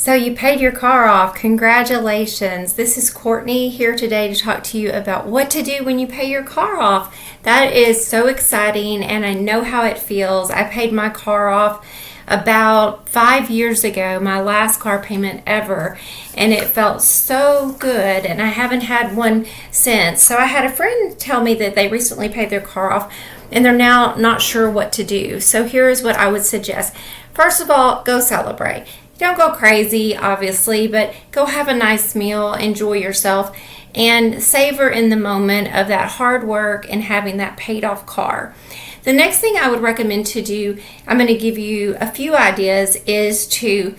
So you paid your car off. Congratulations. This is Courtney here today to talk to you about what to do when you pay your car off. That is so exciting, and I know how it feels. I paid my car off about 5 years ago, my last car payment ever, and it felt so good, and I haven't had one since. So I had a friend tell me that they recently paid their car off and they're now not sure what to do. So here is what I would suggest. First of all, go celebrate. Don't go crazy, obviously, but go have a nice meal, enjoy yourself, and savor in the moment of that hard work and having that paid off car. The next thing I would recommend to do, I'm going to give you a few ideas, is to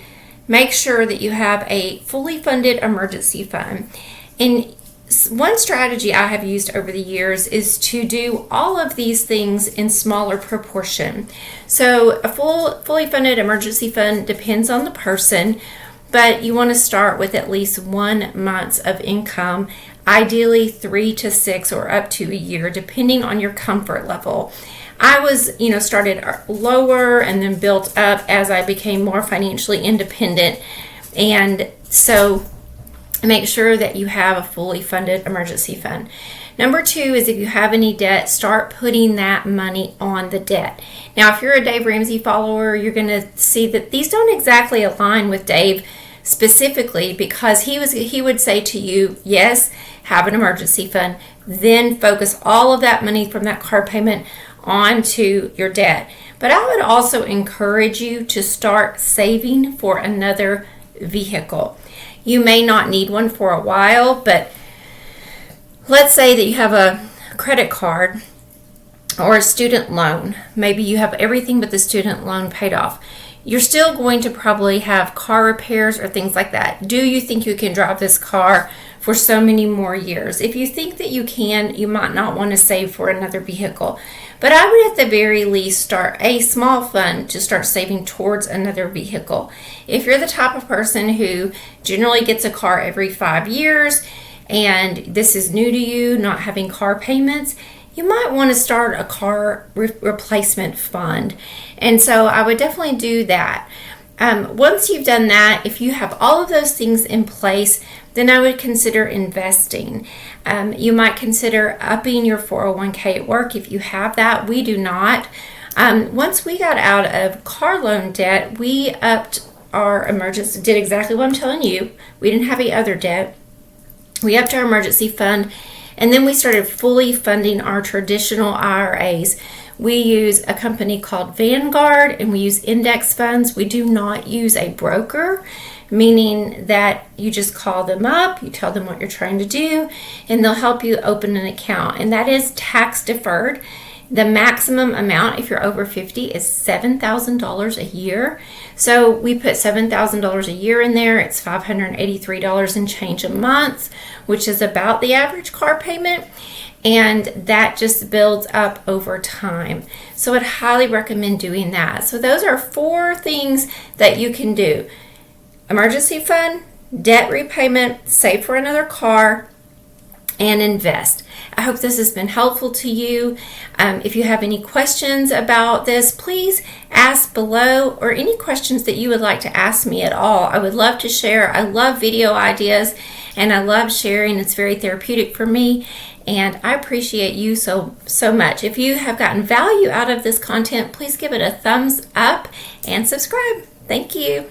make sure that you have a fully funded emergency fund. And one strategy I have used over the years is to do all of these things in smaller proportion. So a fully funded emergency fund depends on the person, but you want to start with at least 1 month of income, ideally 3 to 6 or up to a year, depending on your comfort level. I was, started lower and then built up as I became more financially independent. And so make sure that you have a fully funded emergency fund. Number 2 is if you have any debt, start putting that money on the debt. Now, if you're a Dave Ramsey follower, you're going to see that these don't exactly align with Dave specifically, because he would say to you, yes, have an emergency fund, then focus all of that money from that car payment onto your debt. But I would also encourage you to start saving for another vehicle. You may not need one for a while, but let's say that you have a credit card or a student loan. Maybe you have everything but the student loan paid off. You're still going to probably have car repairs or things like that. Do you think you can drive this car for so many more years? If you think that you can, you might not want to save for another vehicle. But I would at the very least start a small fund to start saving towards another vehicle. If you're the type of person who generally gets a car every 5 years and this is new to you, not having car payments, you might want to start a car replacement fund. And so I would definitely do that. Once you've done that, if you have all of those things in place, then I would consider investing. You might consider upping your 401k at work if you have that. We do not. Once we got out of car loan debt, we upped our emergency, did exactly what I'm telling you. We didn't have any other debt. We upped our emergency fund, and then we started fully funding our traditional IRAs. We use a company called Vanguard, and we use index funds. We do not use a broker, meaning that you just call them up, you tell them what you're trying to do, and they'll help you open an account. And that is tax deferred. The maximum amount, if you're over 50, is $7,000 a year. So we put $7,000 a year in there. It's $583 and change a month, which is about the average car payment. And that just builds up over time. So I'd highly recommend doing that. So those are 4 things that you can do: emergency fund, debt repayment, save for another car, and invest. I hope this has been helpful to you. If you have any questions about this, please ask below, or any questions that you would like to ask me at all. I would love to share. I love video ideas, and I love sharing. It's very therapeutic for me, and I appreciate you so much. If you have gotten value out of this content, please give it a thumbs up and subscribe. Thank you.